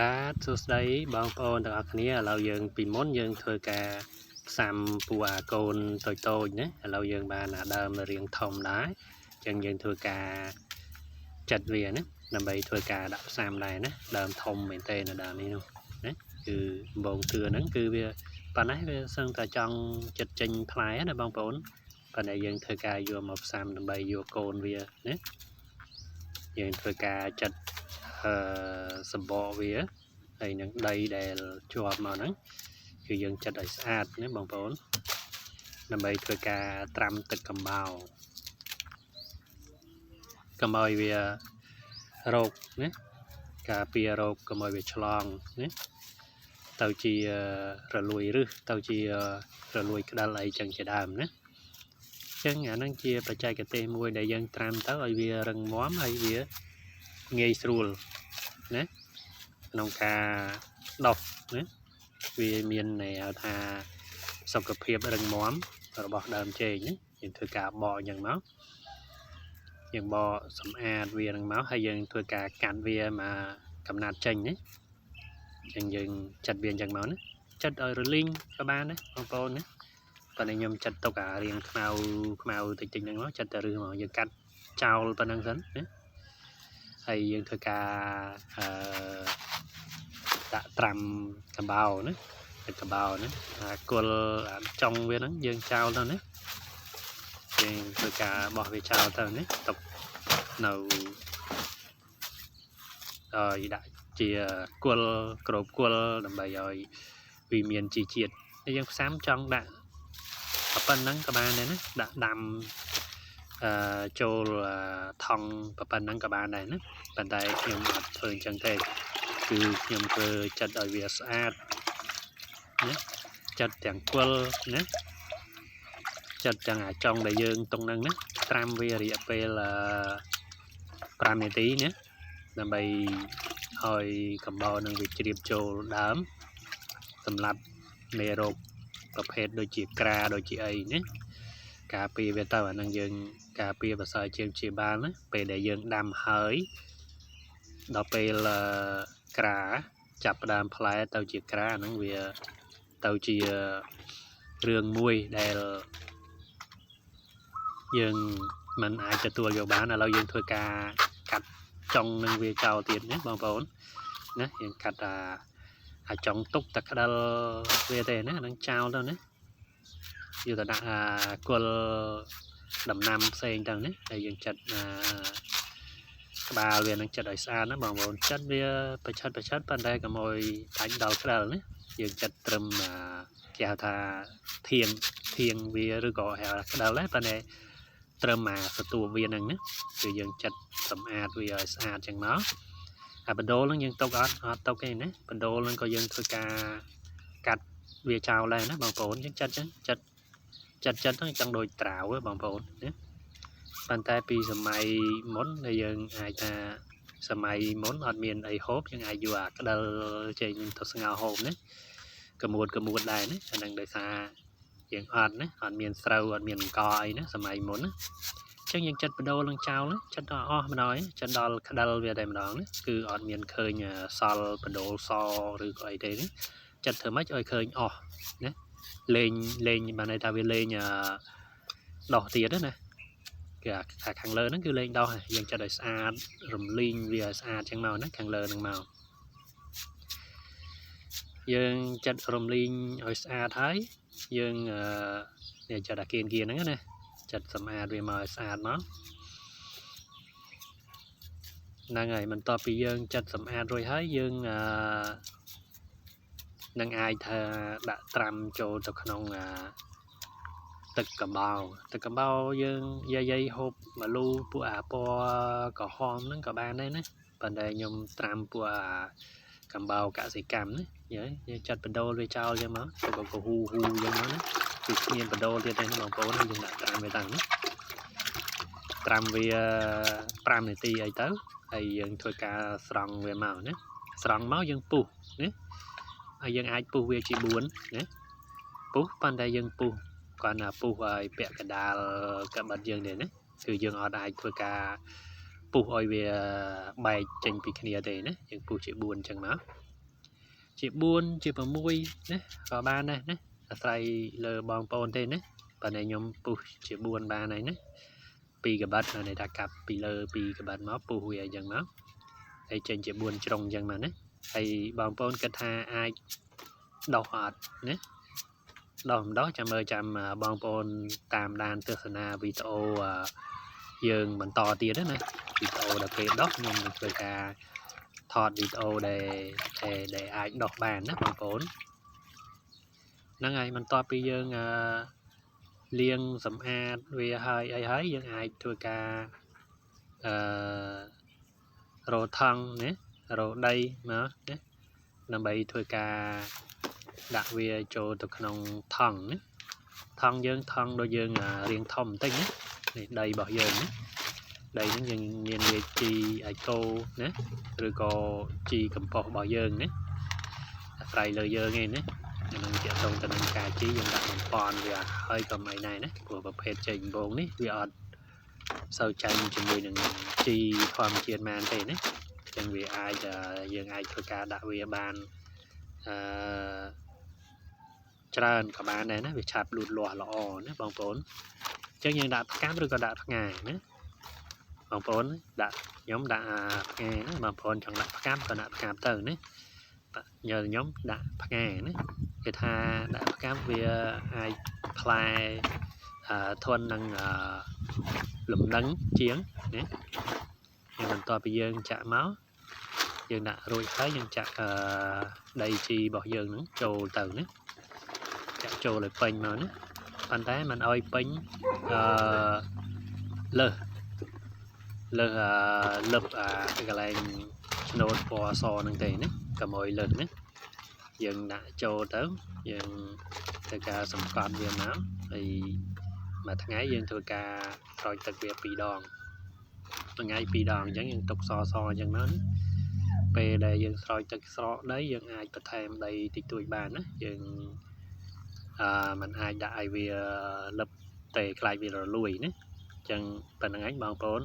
បាទសួស្តីបងប្អូនទាំងអស់គ្នាឥឡូវយើងពីមុនយើងធ្វើការផ្សាំពូអាកូនតូចៗណាឥឡូវយើងបានដើមរៀងធំដែរអញ្ចឹងយើងធ្វើការចាត់វាណាដើម្បីធ្វើការដាក់ផ្សាំដែរណាដើមធំមែនទេនៅដើមនេះនោះណាគឺដំបងទឿហ្នឹងគឺវាប៉ុណ្ណេះវាសឹងតែចង់ចិត្តចេញផ្លែណាបងប្អូនប៉ុន្តែយើងធ្វើការយកមកផ្សាំដើម្បីយកកូនវាណាយើងធ្វើការចាត់សម្បកវាហើយនឹងដីដែលជាប់មកហ្នឹងគឺយើងចាត់ឲ្យស្អាតណាបងប្អូនដើម្បីធ្វើការត្រាំទឹកកំបោរកុំឲ្យវារោគណាការពាររោគកុំឲ្យវាឆ្លងណាទៅជារលួយឬទៅជារលួយក្តិលអីចឹងជាដើមណាចឹងអាហ្នឹងជាបច្ចេកទេសមួយដែលយើងត្រាំទៅឲ្យវារឹងមាំហើយវាងាយស្រួលណាក្នុងការដុសណាវាមានន័យថាសុខភាពរឹងមាំរបស់ដើមចេកណាយើងធ្វើការបកយ៉ាងមកយើងបកសម្អាតវានឹងមកហើយយើងធ្វើការកាត់វាមកកំណាត់ចេញណាអញ្ចឹងយើងចាត់វាអញ្ចឹងមកណាចាត់ឲ្យរលីងក៏បានដែរបងប្អូនណាប៉ុន្តែខ្ញុំចាត់ទុកអារៀងខ្មៅតិចហ្នឹងមកចាត់តែឬមកយើងកាត់ចោលប៉ុណ្្នឹងសិនណាហើយយើងធ្វើការដាក់ត្រាំកំបោរណាទឹកកំបោរណាគល់ចុងវាហ្នឹងយើងចោលទៅណាយើងធ្វើការបោះវាចោលទៅណាទុកនៅឲ្យដាក់ជាគល់ក្របគល់ដើម្បីឲ្យវាមានជីជាតិហើយយើងផ្សាំចង់ដាក់ប៉ុណ្ណឹងក៏បានដែរណាដាក់ដាំចូលថង់ប៉ុណ្ណឹងក៏បានដែរណាប៉ុន្តែខ្ញុំអត់ធ្វើអញ្ចឹងទេគឺខ្ញុំធ្វើចាត់ឲ្យវាស្អាតណាចាត់ទាំងគល់ណាចាត់ទាំងអាចុងដែលយើងតុងហ្នឹងណាត្រាំវារយៈពេល5នាទីណាដើម្បីឲ្យកំបោរនឹងវាជ្រាបចូលដើមសម្រាប់មេរោគប្រភេទដូចជាក្រាដូចជាអីណាការពារវាទៅអាហ្នឹងយើងការពារប្រសើរជាងជាបាលណាពេលដែលយើងដាំហើយដល់ពេលក្រាចាប់ផ្ដើមផ្លែទៅជាក្រាហ្នឹងវាទៅជារឿងមួយដែលយើងមិនអាចទទួលយកបានឥឡូវយើងធ្វើការកាត់ចុងនឹងវាចោលទៀតណាបងប្អូនណាយើងកាត់អាចុងទុកតែក្តិលវាទេណានឹងចោលទៅណាយកទៅដាក់គល់ដំណាំផ្សេងទៅណាហើយយើងចាត់ក្បាលវានឹងចាត់ឲ្យស្អាតណាបងប្អូនចាត់វាប្រឆិតប៉ុន្តែកុំឲ្យដាច់ដល់ក្តិលណាយើងចាត់ត្រឹមគេហៅថាធៀងវាឬក៏ហៅក្តិលដែរប៉ុន្តែត្រឹមសតួវាហ្នឹងណាគឺយើងចាត់សម្អាតវាឲ្យស្អាតចឹងមកបណ្ដូលហ្នឹងយើងទុកអត់ទុកទេណាបណ្ដូលហ្នឹងក៏យើងធ្វើការកាត់វាចោលដែរណាបងប្អូនយើងចាត់ហ្នឹងហ្នឹងចង់ដូចត្រាវបងប្អូនណាប៉ុន្តែពីសម័យមុនដែលយើងអាចថាសម័យមុនអត់មានអីហូបយើងអាចយកក្តិលចេញទៅស្ងោរហូបណាកមួតដែរណាអាហ្នឹងដោយសារយើងអត់មានស្រូវអត់មានអង្ករអីណាសម័យមុនណាចឹងយើងចាត់បដូរនឹងចោលណាចាត់ដល់អស់ម្ដងចាត់ដល់ក្តិលវាតែម្ដងណាគឺអត់មានឃើញសល់បដូរសឬក៏អីទេណាចាត់ធ្វើម៉េចឲ្យឃើញអស់ណាលេងបានន័យថាវាលេងដោះទៀតណាគឺខាងលើហ្នឹងគឺលេងដោះយើងចាត់ឲ្យស្អាតរំលីងវាឲ្យស្អាតចឹងមកណាខាងលើហ្នឹងមកយើងចាត់រំលីងឲ្យស្អាតហើយយើងនេះចាត់អាគៀនហ្នឹងណាចាត់សម្អាតវាមកឲ្យស្អាតមកហ្នឹងហើយបន្ទាប់ពីយើងចាត់សម្អាតរួចហើយយើងនឹងអាចថាដាក់ត្រាំចូលទៅក្នុងទឹកកំបោរយើងយាយហូបម្លូពួកពណ៌ក្រហមហ្នឹងក៏បានដែរណាប៉ុន្តែខ្ញុំត្រាំពួកកំបោរកសិកម្មណាយើងចាត់បដូលវាចោលចឹងមកទៅក៏ហ៊ូចឹងមកណាគឺគ្មានបដូលទៀតទេបងប្អូនយើងដាក់ត្រាំវាទៅណាត្រាំវា5នាទីអីទៅហើយយើងធ្វើការស្រង់វាមកណាស្រង់មកយើងពុះណាហើយយើងអាចពុះវាជា4ណាពុះប៉ុន្តែយើងពុះគាត់ណាពុះឲ្យពាក់កណ្ដាលកាបិតយើងទេណាគឺយើងអត់អាចធ្វើការ ពុះឲ្យវាបែកចេញពីគ្នាទេណាយើងពុះជា4អញ្ចឹងមកជា4ជា6ណាក៏បានដែរណាអាស្រ័យលើបងប្អូនទេណាបើខ្ញុំពុះជា4បានហើយណា2ក្បាត់នៅថាកាប់ពីលើ2ក្បាត់មកពុះវាអញ្ចឹងមកហើយចេញជា4ជ្រុងអញ្ចឹងមកណាហើយបងប្អូនគិតថាអាចដោះអត់ណាដោះមិនដោះចាំមើលចាំបងប្អូនតាមដានទស្សនាវីដេអូយើងបន្តទៀតណាវីដេអូដល់ពេលដោះខ្ញុំនឹងធ្វើការថតវីដេអូដែលអាចដោះបានណាបងប្អូនហ្នឹងហើយបន្ទាប់ពីយើងលាងសម្អាតវាហើយអីហើយយើងអាចធ្វើការរកថង់ណារកដីមកណាដើម្បីធ្វើការដាក់វាចូលទៅក្នុងថង់ណាថង់ដូចយើងរៀងធំបន្តិចណានេះដីរបស់យើងណាដីហ្នឹងយើងមានវាជីអេកូណាឬក៏ជីកំប៉ុស្តរបស់យើងណាអាស្រ័យលើយើងឯណានឹងទាក់ទងទៅនឹងការជីយើងដាក់បំពន់វាហើយក៏មិនដែរណាព្រោះប្រភេទចេកដំបងនេះវាអត់សូវចាញ់ជាមួយនឹងជីធម្មជាតិមែនទេណាចឹងវាអាចយើងអាចធ្វើការដាក់វាបានច្រើនក៏បានដែរណាវាឆាប់លូតលាស់ល្អណាបងប្អូនចឹងយើងដាក់ផ្កាំឬក៏ដាក់ផ្ងាណាបងប្អូនដាក់ខ្ញុំដាក់ផ្កាណាបងប្អូនចង់ដាក់ផ្កាំក៏ដាក់ផ្កាំទៅណាញើខ្ញុំដាក់ផ្កាណាគេថាដាក់ផ្កាំវាអាចផ្លែធន់នឹងលំនឹងជាងណាយើងបន្ទាប់ពីយើងចាក់មកយើងដាក់រួចហើយយើងចាក់ដីជីរបស់យើងហ្នឹងចូលទៅណាចាក់ចូលឲ្យពេញមកណាប៉ុន្តែមិនអោយពេញលើសកន្លែងឆ្នូតពណ៌អសហ្នឹងទេណាកុំអោយលើសណាយើងដាក់ចូលទៅយើងធ្វើការសម្កត់វាមកហើយមួយថ្ងៃយើងធ្វើការស្រោចទឹកវា2ដងមួយថ្ងៃ2ដងអញ្ចឹងយើងទុកសអញ្ចឹងមកណាពេលដែលយើងស្រោចទឹកស្រកដីយើងអាចបន្ថែមដីតិចតួចបានណាយើងมันអាចដាក់ឲ្យវាលឹបតែខ្លាចវារលួយណាអញ្ចឹងប៉ុណ្្នឹងឯងបងប្អូន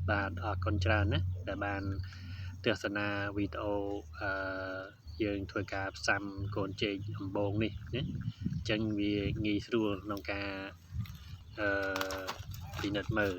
បាទអរគុណច្រើនណាដែលបានទស្សនាវីដេអូយើងធ្វើការផ្សាំកូនចេកដំបងនេះណាអញ្ចឹងវាងាយស្រួលក្នុងការពិនិត្យមើល